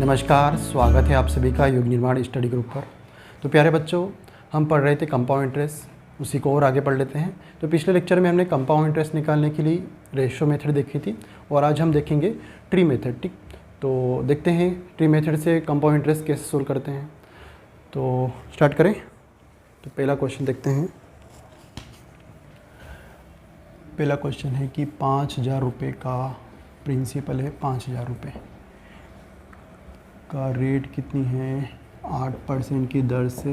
नमस्कार, स्वागत है आप सभी का योग निर्माण स्टडी ग्रुप पर। तो प्यारे बच्चों, हम पढ़ रहे थे कंपाउंड इंटरेस्ट, उसी को और आगे पढ़ लेते हैं। तो पिछले लेक्चर में हमने कंपाउंड इंटरेस्ट निकालने के लिए रेशियो मेथड देखी थी और आज हम देखेंगे ट्री मेथड। ठीक, तो देखते हैं ट्री मेथड से कंपाउंड इंटरेस्ट कैसे सोल्व करते हैं। तो स्टार्ट करें। तो पहला क्वेश्चन देखते हैं। पहला क्वेश्चन है कि 5,000 रुपये का प्रिंसिपल है, 5,000 रुपये का रेट कितनी है 8% की दर से,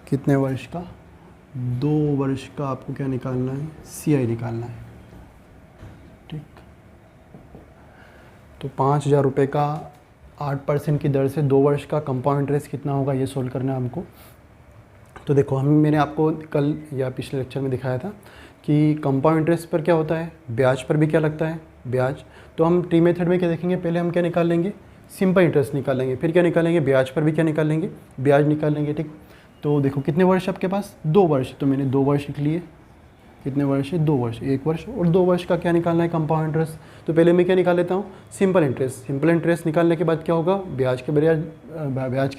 कितने वर्ष का, 2 वर्ष का आपको क्या निकालना है, CI निकालना है। ठीक, तो 5,000 रुपये का 8% की दर से 2 वर्ष का कंपाउंड इंटरेस्ट कितना होगा ये सोल्व करना है हमको। तो देखो, मैंने आपको कल या पिछले लेक्चर में दिखाया था कि कंपाउंड इंटरेस्ट पर क्या होता है, ब्याज पर भी क्या लगता है, ब्याज। तो हम ट्री मेथड में क्या देखेंगे, पहले हम क्या निकाल लेंगे, सिंपल इंटरेस्ट निकालेंगे, फिर क्या निकालेंगे, ब्याज पर भी क्या निकालेंगे, ब्याज निकाल लेंगे। ठीक, तो देखो कितने वर्ष आपके पास, 2 वर्ष, तो मैंने 2 वर्ष लिख लिए। कितने वर्ष है, 2 वर्ष, 1 वर्ष और 2 वर्ष का क्या निकालना है, कंपाउंड इंटरेस्ट। तो पहले मैं क्या निकाल लेता हूँ, सिंपल इंटरेस्ट। सिंपल इंटरेस्ट निकालने के बाद क्या होगा, ब्याज के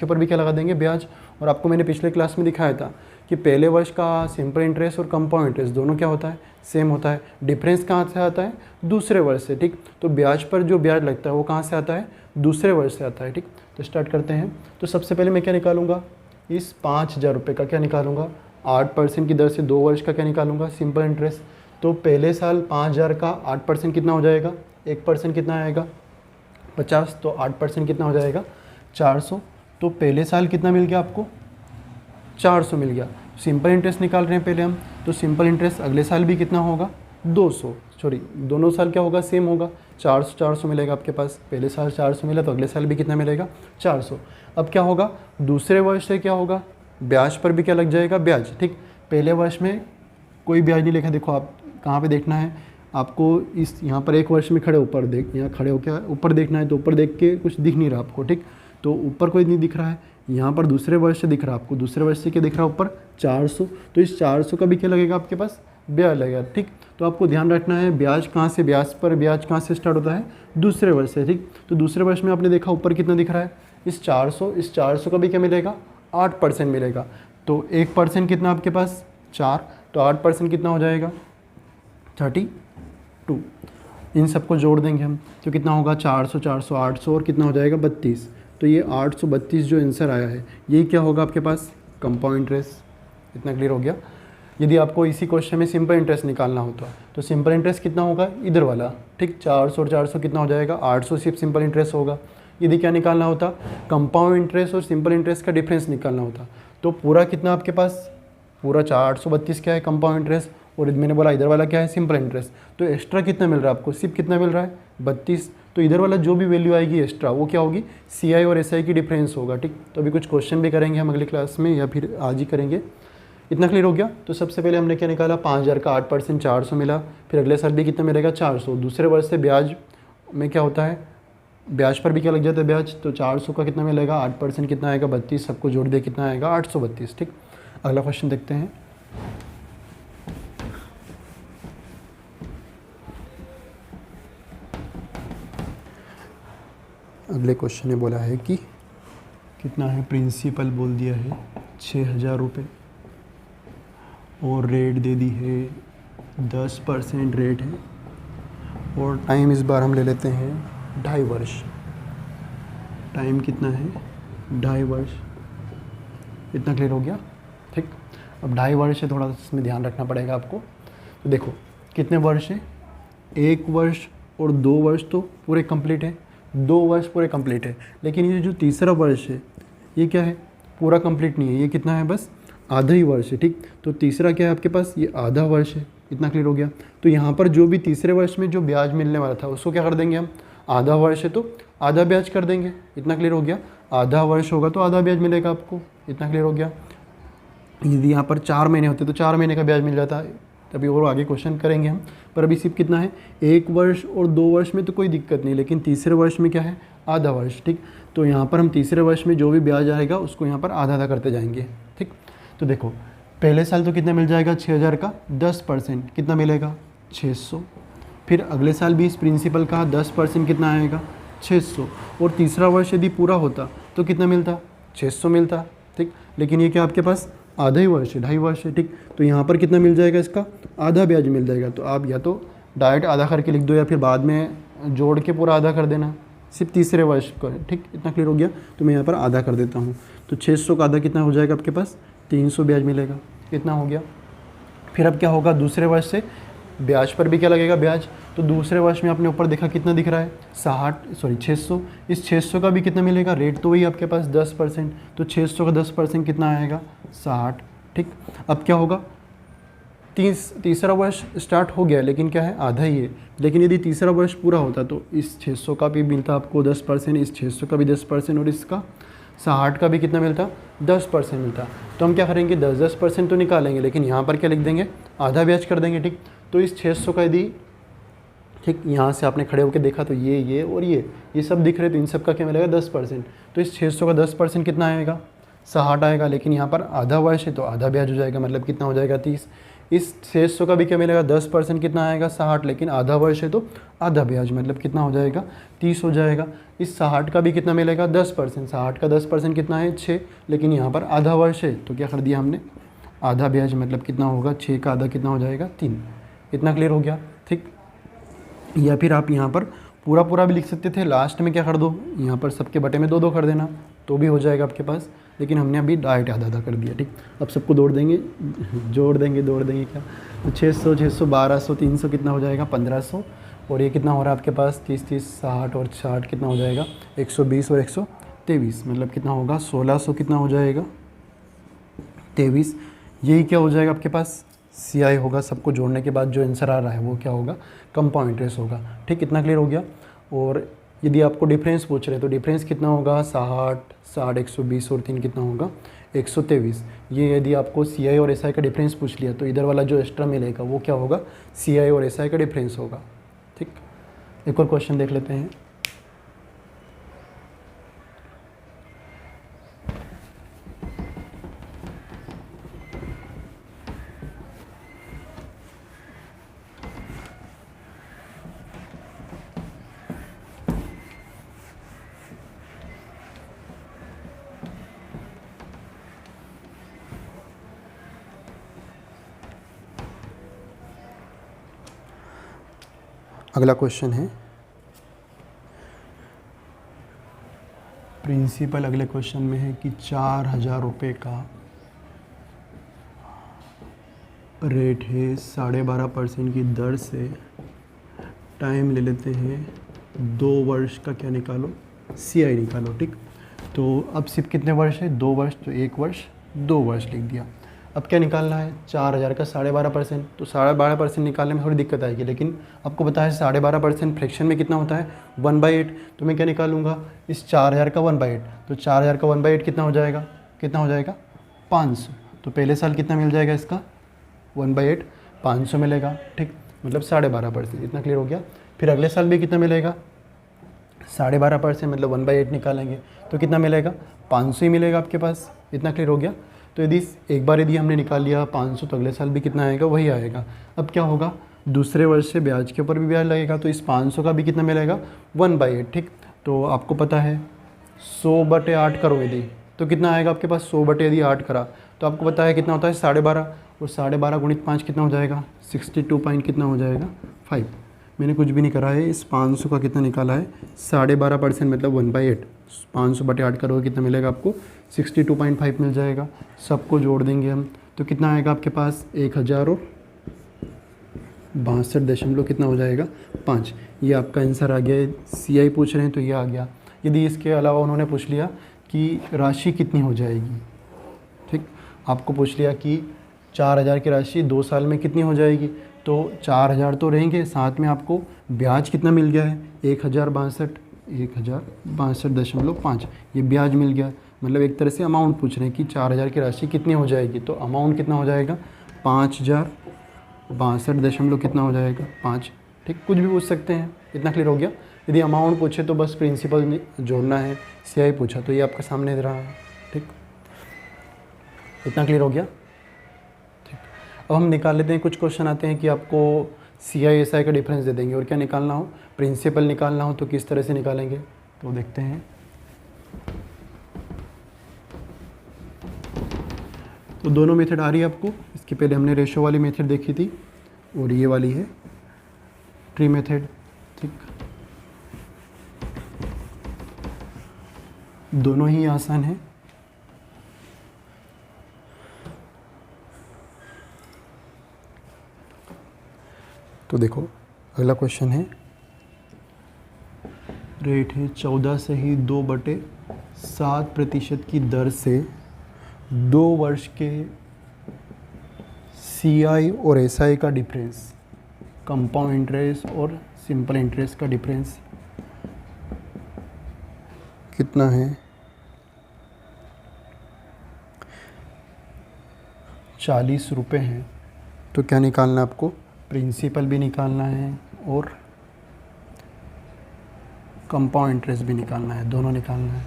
ऊपर भी क्या लगा देंगे, ब्याज। और आपको मैंने पिछले क्लास में दिखाया था कि पहले वर्ष का सिंपल इंटरेस्ट और कंपाउंड इंटरेस्ट दोनों क्या होता है, सेम होता है। डिफरेंस कहाँ से आता है, दूसरे वर्ष से। ठीक, तो ब्याज पर जो ब्याज लगता है वो कहाँ से आता है, दूसरे वर्ष से आता है। ठीक, तो स्टार्ट करते हैं। तो सबसे पहले मैं क्या निकालूंगा, इस 5,000 रुपये का क्या निकालूंगा, 8% की दर से 2 वर्ष का क्या निकालूंगा, सिंपल इंटरेस्ट। तो पहले साल 5,000 का 8% कितना हो जाएगा, 1% कितना आएगा, 50। तो 8% कितना हो जाएगा, 400। तो पहले साल कितना मिल गया आपको, 400 मिल गया। सिंपल इंटरेस्ट निकाल रहे हैं पहले हम, तो सिंपल इंटरेस्ट अगले साल भी कितना होगा, 200। सॉरी, दोनों साल क्या होगा, सेम होगा, 400 मिलेगा आपके पास। पहले साल 400 मिला तो अगले साल भी कितना मिलेगा, 400। अब क्या होगा, दूसरे वर्ष से क्या होगा, ब्याज पर भी क्या लग जाएगा, ब्याज। ठीक, पहले वर्ष में कोई ब्याज नहीं लिखा। देखो आप कहाँ पे देखना है आपको, इस यहाँ पर 1 वर्ष में खड़े ऊपर देख, यहाँ खड़े हो क्या ऊपर देखना है, तो ऊपर देख के कुछ दिख नहीं रहा आपको। ठीक, तो ऊपर कोई नहीं दिख रहा है, यहाँ पर दूसरे वर्ष से दिख रहा है आपको। दूसरे वर्ष से क्या दिख रहा है, ऊपर 400। तो इस 400 का भी क्या लगेगा आपके पास, ब्याज लगेगा। ठीक, तो आपको ध्यान रखना है ब्याज कहाँ से, ब्याज कहाँ से स्टार्ट होता है, दूसरे वर्ष से। ठीक, तो दूसरे वर्ष में आपने देखा ऊपर कितना दिख रहा है, इस 400 का भी क्या मिलेगा, 8% मिलेगा। तो 1% कितना आपके पास, 4। तो 8% कितना हो जाएगा, 32। इन सबको जोड़ देंगे हम तो कितना होगा, 400, 800 और कितना हो जाएगा, 32। तो ये 832 जो आंसर आया है ये क्या होगा आपके पास, कंपाउंड इंटरेस्ट। इतना क्लियर हो गया। यदि आपको इसी क्वेश्चन में सिंपल इंटरेस्ट निकालना होता तो सिंपल इंटरेस्ट कितना होगा, इधर वाला। ठीक, 400 और 400 कितना हो जाएगा, 800 सिर्फ सिंपल इंटरेस्ट होगा। यदि क्या निकालना होता, कंपाउंड इंटरेस्ट और सिंपल इंटरेस्ट का डिफरेंस निकालना होता, तो पूरा कितना आपके पास, पूरा 832 क्या है, कंपाउंड इंटरेस्ट, और मैंने बोला इधर वाला क्या है, सिंपल इंटरेस्ट। तो एक्स्ट्रा कितना मिल रहा है आपको, सिर्फ कितना मिल रहा है, 32। तो इधर वाला जो भी वैल्यू आएगी एक्स्ट्रा वो क्या होगी, CI और SI की डिफरेंस होगा। ठीक, तो अभी कुछ क्वेश्चन भी करेंगे हम अगली क्लास में या फिर आज ही करेंगे। इतना क्लियर हो गया। तो सबसे पहले हमने क्या निकाला, 5,000 का 8% 400 मिला, फिर अगले साल भी कितना मिलेगा, 400। दूसरे वर्ष से ब्याज में क्या होता है, ब्याज पर भी क्या लग जाता है, ब्याज। तो 400 का कितना मिलेगा, 8% कितना आएगा, 32। सबको जोड़ दे कितना आएगा, 832। ठीक, अगला क्वेश्चन देखते हैं। अगले क्वेश्चन ने बोला है कि कितना है, प्रिंसिपल बोल दिया है 6,000 रुपये और रेट दे दी है 10% रेट है, और टाइम इस बार हम ले लेते हैं 2.5 वर्ष। टाइम कितना है, 2.5 वर्ष। इतना क्लियर हो गया। ठीक, अब 2.5 वर्ष है, थोड़ा सा इसमें ध्यान रखना पड़ेगा आपको। तो देखो कितने वर्ष है, 1 वर्ष और 2 वर्ष तो पूरे कंप्लीट है, 2 वर्ष पूरे कंप्लीट है। लेकिन ये जो तीसरा वर्ष है ये क्या है, पूरा कंप्लीट नहीं है, ये कितना है, बस आधा ही वर्ष है। ठीक, तो तीसरा क्या है आपके पास, ये आधा वर्ष है। इतना क्लियर हो गया। तो यहाँ पर जो भी तीसरे वर्ष में जो ब्याज मिलने वाला था उसको क्या कर देंगे हम, आधा वर्ष है तो आधा ब्याज कर देंगे। इतना क्लियर हो गया। आधा वर्ष होगा तो आधा ब्याज मिलेगा आपको। इतना क्लियर हो गया। यदि यहाँ पर 4 महीने होते तो 4 महीने का ब्याज मिल जाता है। तभी और आगे क्वेश्चन करेंगे हम, पर अभी सिर्फ कितना है, 1 वर्ष और 2 वर्ष में तो कोई दिक्कत नहीं, लेकिन तीसरे वर्ष में क्या है, आधा वर्ष। ठीक, तो यहाँ पर हम तीसरे वर्ष में जो भी ब्याज आएगा उसको यहाँ पर आधा आधा करते जाएंगे। ठीक, तो देखो पहले साल तो कितना मिल जाएगा, 6,000 का 10% कितना मिलेगा, 600। फिर अगले साल भी इस प्रिंसिपल का 10% कितना आएगा, 600, और तीसरा वर्ष यदि पूरा होता तो कितना मिलता, 600 मिलता, ठीक। लेकिन ये क्या आपके पास आधा ही वर्ष है, 2.5 वर्ष है, ठीक। तो यहाँ पर कितना मिल जाएगा, इसका आधा ब्याज मिल जाएगा। तो आप या तो डायरेक्ट आधा करके लिख दो या फिर बाद में जोड़ के पूरा आधा कर देना, सिर्फ तीसरे वर्ष को, ठीक। इतना क्लियर हो गया। तो मैं यहाँ पर आधा कर देता हूँ। तो 600 का आधा कितना हो जाएगा आपके पास, 300 ब्याज मिलेगा। इतना हो गया। फिर अब क्या होगा, दूसरे वर्ष से ब्याज पर भी क्या लगेगा, ब्याज। तो दूसरे वर्ष में आपने ऊपर देखा कितना दिख रहा है, 600। इस 600 का भी कितना मिलेगा, रेट तो वही आपके पास 10%। तो 600 का 10% कितना आएगा, 60, ठीक। अब क्या होगा, तीसरा वर्ष स्टार्ट हो गया, लेकिन क्या है, आधा ही है। लेकिन यदि तीसरा वर्ष पूरा होता तो इस 600 का भी मिलता आपको 10%, इस 600 का भी 10%, और इसका 60 का भी कितना मिलता, 10% मिलता। तो हम क्या करेंगे, 10% तो निकालेंगे, लेकिन यहाँ पर क्या लिख देंगे, आधा ब्याज कर देंगे, ठीक। तो इस 600 का यदि, ठीक, यहाँ से आपने खड़े होकर देखा तो ये और ये सब दिख रहे, तो इन सब का क्या मिलेगा, 10%। तो इस 600 का 10% कितना आएगा, 60 आएगा। लेकिन यहाँ पर आधा वर्ष है तो आधा ब्याज हो जाएगा, मतलब कितना हो जाएगा, 30। इस 600 का भी क्या मिलेगा, 10% कितना आएगा, 60। लेकिन आधा वर्ष है तो आधा ब्याज, मतलब कितना हो जाएगा, 30 हो जाएगा। इस 60 का भी कितना मिलेगा, 10%। 60 का 10% कितना है, 6। लेकिन यहाँ पर आधा वर्ष है तो क्या कर दिया हमने, आधा ब्याज, मतलब कितना होगा, 6 का आधा कितना हो जाएगा, 3। इतना क्लियर हो गया, ठीक। या फिर आप यहाँ पर पूरा भी लिख सकते थे, लास्ट में क्या कर दो, यहाँ पर सबके बटे में 2 कर देना तो भी हो जाएगा आपके पास। लेकिन हमने अभी डायरेक्ट आधा कर दिया, ठीक। अब सबको जोड़ देंगे क्या, तो 600, 1200, 300 कितना हो जाएगा, 1500। और ये कितना हो रहा है आपके पास, 30, 60 और 60 कितना हो जाएगा, 120 और 123, मतलब कितना होगा, 1600 कितना हो जाएगा, 23। यही क्या हो जाएगा आपके पास, CI होगा। सबको जोड़ने के बाद जो आंसर आ रहा है वो क्या होगा, कंपाउंड इंटरेस्ट होगा, ठीक। कितना क्लियर हो गया। और यदि आपको डिफरेंस पूछ रहे हैं तो डिफरेंस कितना होगा, 60, 120 और 3 कितना होगा, 123। ये यदि आपको CI और SI का डिफरेंस पूछ लिया तो इधर वाला जो एक्स्ट्रा मिलेगा वो क्या होगा, CI और SI का डिफरेंस होगा, ठीक। एक और क्वेश्चन देख लेते हैं। अगला क्वेश्चन है प्रिंसिपल। अगले क्वेश्चन में है कि 4000 रुपये का रेट है, 12.5% की दर से टाइम ले लेते हैं 2 वर्ष का, क्या निकालो, CI निकालो, ठीक। तो अब सिर्फ कितने वर्ष है, 2 वर्ष, तो 1 वर्ष 2 वर्ष लिख दिया। अब क्या निकालना है, 4000 का 12.5%, तो 12.5% निकालने में थोड़ी दिक्कत आएगी। लेकिन आपको पता है 12.5% फ्रैक्शन में कितना होता है, 1/8। तो मैं क्या निकालूंगा, इस 4000 का 1/8, तो 4000 का 1/8 कितना हो जाएगा, 500। तो पहले साल कितना मिल जाएगा इसका, 1/8, 500 मिलेगा, ठीक, मतलब 12.5%। इतना क्लियर हो गया। फिर अगले साल भी कितना मिलेगा, 12.5%, मतलब 1/8 निकालेंगे तो कितना मिलेगा, 500 ही मिलेगा आपके पास। इतना क्लियर हो गया। तो यदि हमने निकाल लिया 500, तो अगले साल भी कितना आएगा, वही आएगा। अब क्या होगा, दूसरे वर्ष से ब्याज के ऊपर भी ब्याज लगेगा, तो इस 500 का भी कितना मिलेगा, 1/8, ठीक। तो आपको पता है 100/8 करो यदि, तो कितना आएगा आपके पास, 100/8 करा तो आपको पता है कितना होता है, 12.5, और 12.5 गुणित 5 कितना हो जाएगा, 62 पॉइंट कितना हो जाएगा, 5। मैंने कुछ भी नहीं करा है, इस 500 का कितना निकाला है, 12.5%, मतलब 1/8। 500/8 करोगे कितना मिलेगा आपको, 62.5 मिल जाएगा। सबको जोड़ देंगे हम तो कितना आएगा आपके पास, 1062 कितना हो जाएगा, 5। ये आपका आंसर आ गया। CI पूछ रहे हैं तो ये आ गया। यदि इसके अलावा उन्होंने पूछ लिया कि राशि कितनी हो जाएगी, ठीक, आपको पूछ लिया कि 4000 की राशि 2 साल में कितनी हो जाएगी, तो 4000 तो रहेंगे, साथ में आपको ब्याज कितना मिल गया है, 1062.5, ये ब्याज मिल गया। मतलब एक तरह से अमाउंट पूछ रहे हैं कि 4000 की राशि कितनी हो जाएगी, तो अमाउंट कितना हो जाएगा, 5062 कितना हो जाएगा, 5, ठीक। कुछ भी पूछ सकते हैं। इतना क्लियर हो गया। यदि अमाउंट पूछे तो बस प्रिंसिपल जोड़ना है, CI पूछा तो ये आपके सामने दे रहा है, ठीक। इतना क्लियर हो गया, ठीक। अब हम निकाल लेते हैं, कुछ क्वेश्चन आते हैं कि आपको CI/SI का डिफरेंस दे देंगे। और क्या निकालना हो, प्रिंसिपल निकालना हो तो किस तरह से निकालेंगे, तो देखते हैं। तो दोनों मेथड आ रही है आपको। इसके पहले हमने रेशो वाली मेथड देखी थी और ये वाली है ट्री मेथड, ठीक। दोनों ही आसान है। तो देखो अगला क्वेश्चन है, रेट है 14 से ही 2/7% की दर से 2 वर्ष के CI और SI का डिफरेंस, कंपाउंड इंटरेस्ट और सिंपल इंटरेस्ट का डिफरेंस कितना है, 40 रुपये है। तो क्या निकालना है आपको, प्रिंसिपल भी निकालना है और कंपाउंड इंटरेस्ट भी निकालना है, दोनों निकालना है।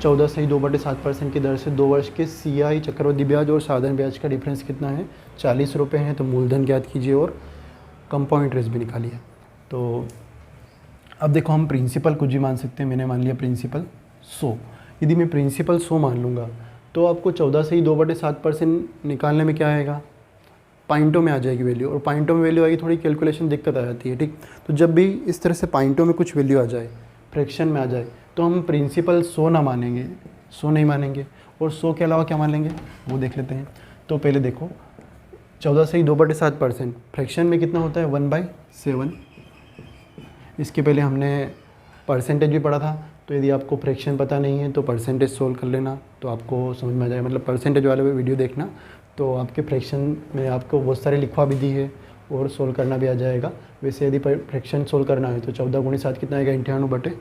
14 से ही 2/7% की दर से 2 वर्ष के CI चक्रवृद्धि ब्याज और साधारण ब्याज का डिफरेंस कितना है, 40 रुपये है। तो मूलधन ज्ञात कीजिए और कंपाउंड इंटरेस्ट भी निकालिए। तो अब देखो हम प्रिंसिपल कुछ भी मान सकते हैं। मैंने मान लिया प्रिंसिपल 100। यदि मैं प्रिंसिपल 100 मान लूँगा तो आपको 14 से ही 2/7% निकालने में क्या आएगा, पॉइंटों में आ जाएगी वैल्यू। और पॉइंटों में वैल्यू आएगी, थोड़ी कैलकुलेशन दिक्कत आ जाती है, ठीक। तो जब भी इस तरह से पॉइंटों में कुछ वैल्यू आ जाए, फ्रैक्शन में आ जाए, तो हम प्रिंसिपल 100 ना मानेंगे, 100 नहीं मानेंगे। और 100 के अलावा क्या मान लेंगे वो देख लेते हैं। तो पहले देखो 14 से ही 2/7%, फ्रैक्शन में कितना होता है 1/7। इसके पहले हमने परसेंटेज भी पढ़ा था। तो यदि आपको फ्रैक्शन पता नहीं है तो परसेंटेज सोल्व कर लेना, तो आपको समझ में आ जाएगा। मतलब परसेंटेज वाले वीडियो देखना, तो आपके फ्रैक्शन में आपको बहुत सारे लिखवा भी दी है और सोल्व करना भी आ जाएगा। वैसे यदि फ्रैक्शन सोल्व करना है तो 14 × 7 कितना आएगा, 98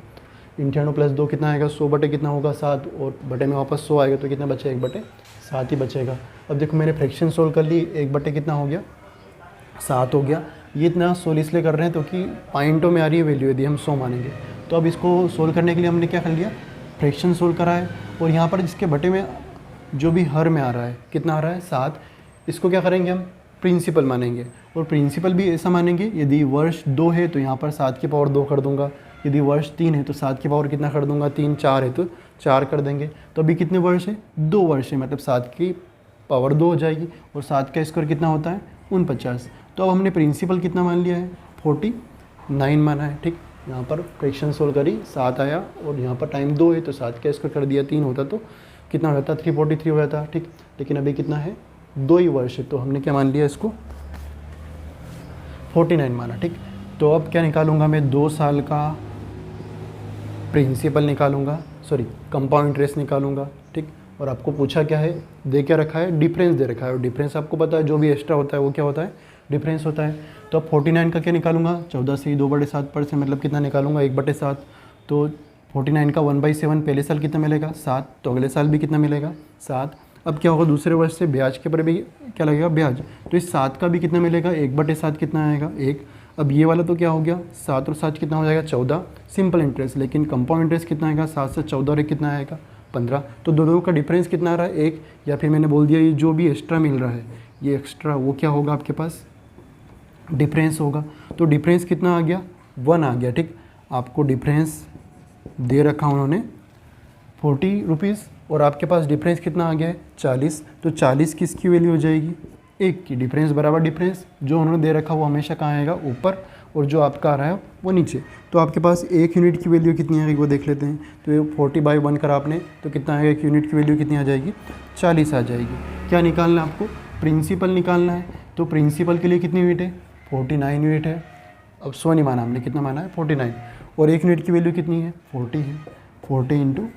+ 2 कितना आएगा, 100 बटे कितना होगा 7, और बटे में वापस 100 आएगा तो कितना बचेगा, 1/7 ही बचेगा। अब देखो मैंने फ्रैक्शन सोल्व कर ली, 1 बटे कितना हो गया, 7 हो गया। ये इतना सोल्व इसलिए कर रहे हैं तो कि पॉइंटों में आ रही है वैल्यू, यदि हम 100 मानेंगे। तो अब इसको सोल्व करने के लिए हमने क्या कर लिया, फ्रैक्शन सोल्व करा है। और यहाँ पर इसके बटे में जो भी हर में आ रहा है, कितना आ रहा है 7, इसको क्या करेंगे हम प्रिंसिपल मानेंगे। और प्रिंसिपल भी ऐसा मानेंगे, यदि वर्ष 2 है तो यहाँ पर 7 की पावर 2 कर दूंगा, यदि वर्ष 3 है तो 7 की पावर कितना कर दूंगा 3, 4 है तो 4 कर देंगे। तो अभी कितने वर्ष है, 2 वर्ष है, मतलब 7 की पावर 2 हो जाएगी। और 7 का स्क्वायर कितना होता है 49। तो अब हमने प्रिंसिपल कितना मान लिया है 49 माना है, ठीक। यहाँ पर फ्रैक्शन सोल्व करी, 7 आया, और यहाँ पर टाइम 2 है तो 7 का स्क्वायर कर दिया, 3 होता तो कितना हो जाता, 343 हो जाता, ठीक। लेकिन अभी कितना है 2 ही वर्ष है, तो हमने क्या मान लिया इसको 49 माना, ठीक। तो अब क्या निकालूंगा मैं, 2 साल का प्रिंसिपल निकालूंगा, सॉरी कंपाउंड इंटरेस्ट निकालूंगा, ठीक। और आपको पूछा क्या है, दे क्या रखा है, डिफरेंस दे रखा है। और डिफरेंस आपको पता है जो भी एक्स्ट्रा होता है वो क्या होता है, डिफरेंस होता है। तो अब 49 का क्या निकालूंगा, 14 से ही 2/7%, मतलब कितना निकालूंगा 1/7। तो 49 का 1/7 पहले साल कितना मिलेगा 7, तो अगले साल भी कितना मिलेगा 7। अब क्या होगा, दूसरे वर्ष से ब्याज के पर भी क्या लगेगा ब्याज, तो इस 7 का भी कितना मिलेगा 1/7 कितना आएगा 1। अब ये वाला तो क्या हो गया 7 और 7 कितना हो जाएगा 14 सिंपल इंटरेस्ट। लेकिन कंपाउंड इंटरेस्ट कितना आएगा 7 से 14 और कितना आएगा 15। तो दोनों का डिफरेंस कितना आ रहा है 1, या फिर मैंने बोल दिया ये जो भी एक्स्ट्रा मिल रहा है ये एक्स्ट्रा वो क्या होगा आपके पास डिफरेंस होगा। तो डिफरेंस कितना आ गया 1 आ गया, ठीक। आपको डिफरेंस दे रखा उन्होंने 40 रुपीज़ और आपके पास डिफरेंस कितना आ गया है 40। तो 40 किसकी वैल्यू हो जाएगी 1 की, डिफरेंस बराबर डिफरेंस जो उन्होंने दे रखा वो हमेशा कहाँ आएगा ऊपर, और जो आपका आ रहा है वो नीचे। तो आपके पास 1 यूनिट की वैल्यू कितनी आएगी वो देख लेते हैं। तो ये 40/1 करा आपने तो कितना आएगा, 1 यूनिट की वैल्यू कितनी आ जाएगी 40 आ जाएगी। क्या निकालना है आपको, प्रिंसिपल निकालना है। तो प्रिंसिपल के लिए कितनी यूनिट है 49 यूनिट है। अब 100 नहीं माना हमने, कितना माना है 49, और 1 यूनिट की वैल्यू कितनी है 40 है। 40 ×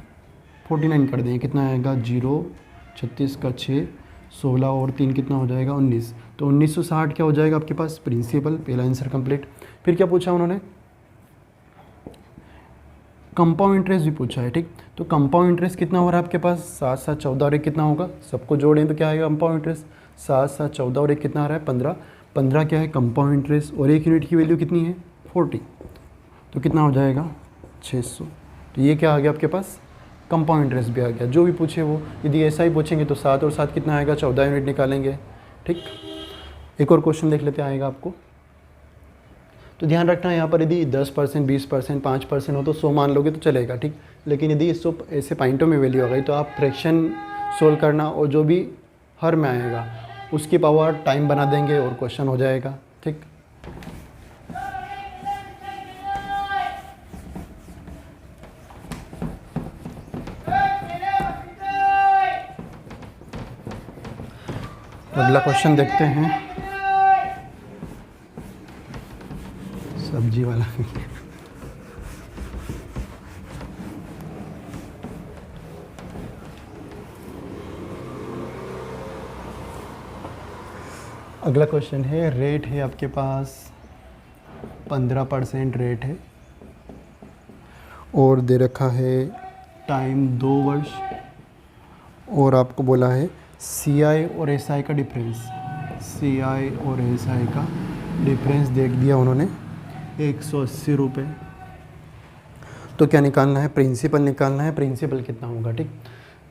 49 कर दें कितना आएगा 0, 36 का 6, 16 और 3 कितना हो जाएगा 19। तो 1960 क्या हो जाएगा आपके पास प्रिंसिपल, पहला आंसर कंप्लीट। फिर क्या पूछा उन्होंने, कंपाउंड इंटरेस्ट भी पूछा है, ठीक। तो कंपाउंड इंटरेस्ट कितना हो रहा है आपके पास 7 7 14 और 1 कितना होगा, सबको जोड़ें तो क्या आएगा कंपाउंड इंटरेस्ट 7 7 14 और 1 कितना आ रहा है 15। 15 क्या है कंपाउंड इंटरेस्ट, और 1 यूनिट की वैल्यू कितनी है 40, तो कितना हो जाएगा 600। तो ये क्या आ गया आपके पास कंपाउंड इंटरेस्ट भी आ गया। जो भी पूछे वो, यदि ऐसा ही पूछेंगे तो 7 और 7 कितना आएगा 14 यूनिट निकालेंगे, ठीक। एक और क्वेश्चन देख लेते आएगा आपको। तो ध्यान रखना यहाँ पर यदि 10%, 20%, 5% हो तो 100 मान लोगे तो चलेगा, ठीक। लेकिन यदि इसको ऐसे पॉइंटों में वैल्यू आ गई तो आप फ्रैक्शन सोल्व करना और जो भी हर में आएगा उसकी पावर टाइम बना देंगे और क्वेश्चन हो जाएगा, ठीक। अगला क्वेश्चन देखते हैं, सब्जी वाला। अगला क्वेश्चन है, रेट है आपके पास 15% रेट है और दे रखा है टाइम 2 वर्ष और आपको बोला है CI और SI का डिफरेंस। CI और SI का डिफरेंस देख दिया उन्होंने 180 रुपये। तो क्या निकालना है, प्रिंसिपल निकालना है। प्रिंसिपल कितना होगा, ठीक।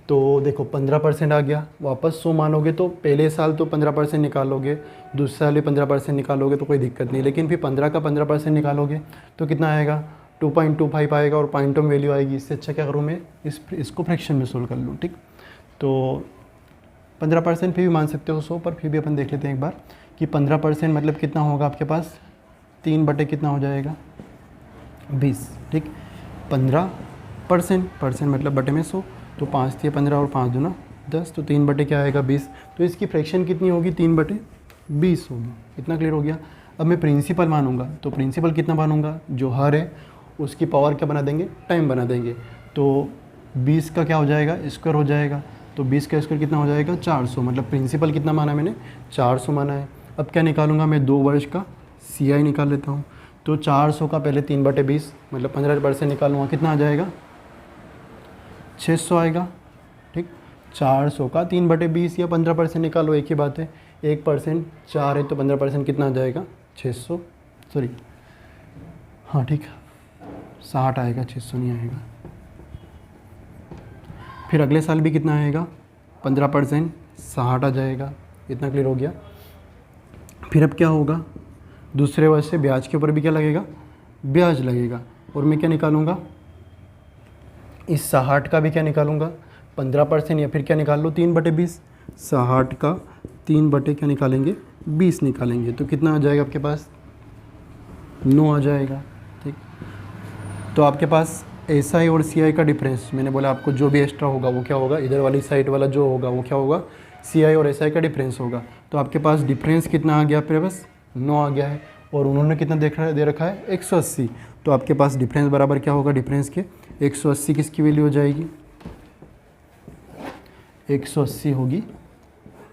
तो देखो 15% आ गया, वापस 100 मानोगे तो पहले साल तो 15% निकालोगे, दूसरे साल भी 15% निकालोगे तो कोई दिक्कत नहीं। लेकिन फिर 15 का 15% निकालोगे तो कितना आएगा, 2.25 आएगा और पॉइंटों में वैल्यू आएगी। इससे अच्छा क्या करूँ मैं, इसको फ्रैक्शन में सोल्व कर लूँ, ठीक। तो 15% फिर भी मान सकते हो 100, पर फिर भी अपन देख लेते हैं एक बार कि 15% मतलब कितना होगा आपके पास, 3 बटे कितना हो जाएगा, 20, ठीक। 15% मतलब बटे में 100, तो 5 थी 15 और 5 दूना 10, तो 3 बटे क्या आएगा 20। तो इसकी फ्रैक्शन कितनी होगी, 3 बटे 20 होगी। इतना क्लियर हो गया। अब मैं प्रिंसिपल मानूंगा, तो प्रिंसिपल कितना मानूंगा, जो हर है उसकी पावर क्या बना देंगे, टाइम बना देंगे। तो 20 का क्या हो जाएगा, स्क्वायर हो जाएगा। तो 20 का स्क्वायर कितना हो जाएगा, 400। मतलब प्रिंसिपल कितना माना मैंने, 400 माना है। अब क्या निकालूंगा मैं, 2 वर्ष का CI निकाल लेता हूँ। तो 400 का पहले 3 बटे 20 मतलब 15% निकालूंगा, कितना आ जाएगा, 600 आएगा, ठीक। 400 का 3 बटे 20 या 15% निकालो, एक ही बात है। 1% 4 है तो 15% कितना आ जाएगा, 600, सॉरी हाँ ठीक, 60 आएगा, 600 नहीं आएगा। फिर अगले साल भी कितना आएगा, 15%, 60 आ जाएगा। इतना क्लियर हो गया। फिर अब क्या होगा, दूसरे वर्ष से ब्याज के ऊपर भी क्या लगेगा, ब्याज लगेगा। और मैं क्या निकालूंगा, इस 60 का भी क्या निकालूंगा, 15% या फिर क्या निकाल लो 3 बटे 20। 60 का 3 बटे क्या निकालेंगे, 20 निकालेंगे। तो कितना आ जाएगा आपके पास, 9 आ जाएगा, ठीक। तो आपके पास SI और CI का डिफरेंस, मैंने बोला आपको जो भी एक्स्ट्रा होगा वो क्या होगा, इधर वाली साइड वाला जो होगा वो क्या होगा, CI और SI का डिफरेंस होगा। तो आपके पास डिफरेंस कितना आ गया, आपके पास 9 आ गया है। और उन्होंने कितना दे रखा है, 180। तो आपके पास डिफरेंस बराबर क्या होगा, डिफरेंस के 180 किसकी वैल्यू हो जाएगी, 180 होगी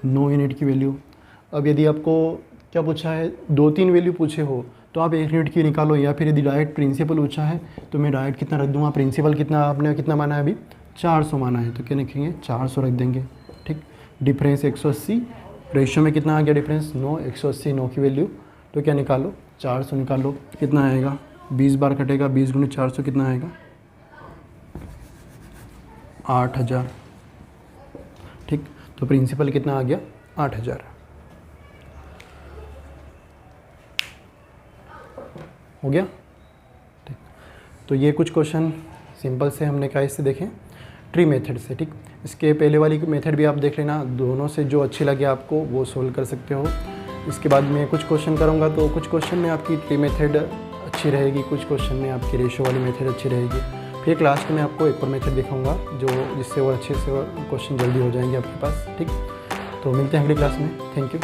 9 यूनिट की वैल्यू। अब यदि आपको क्या पूछा है, 2-3 वैल्यू पूछे हो तो आप 1 यूनिट की निकालो, या फिर यदि डायरेक्ट प्रिंसिपल पूछा है तो मैं डायरेक्ट कितना रख दूंगा, प्रिंसिपल कितना आपने कितना माना है अभी, 400 माना है, तो क्या लिखेंगे 400 रख देंगे, ठीक। डिफरेंस 180, रेशियो में कितना आ गया डिफरेंस, 9, 180 9 की वैल्यू। तो क्या निकालो, 400 निकालो, कितना आएगा, 20 बार कटेगा, 20 गुणे 400 कितना आएगा, 8000, ठीक। तो प्रिंसिपल कितना आ गया, 8000 हो गया, ठीक। तो ये कुछ क्वेश्चन सिंपल से हमने क्या इससे देखें, ट्री मेथड से, ठीक। इसके पहले वाली मेथड भी आप देख लेना, दोनों से जो अच्छी लगे आपको वो सोल्व कर सकते हो। इसके बाद मैं कुछ क्वेश्चन करूँगा, तो कुछ क्वेश्चन में आपकी ट्री मेथड अच्छी रहेगी, कुछ क्वेश्चन में आपकी रेशो वाली मेथड अच्छी रहेगी। फिर लास्ट में आपको एक और मेथड दिखाऊंगा जो जिससे वो अच्छे से क्वेश्चन जल्दी हो जाएंगे आपके पास, ठीक। तो मिलते हैं अगली क्लास में, थैंक यू।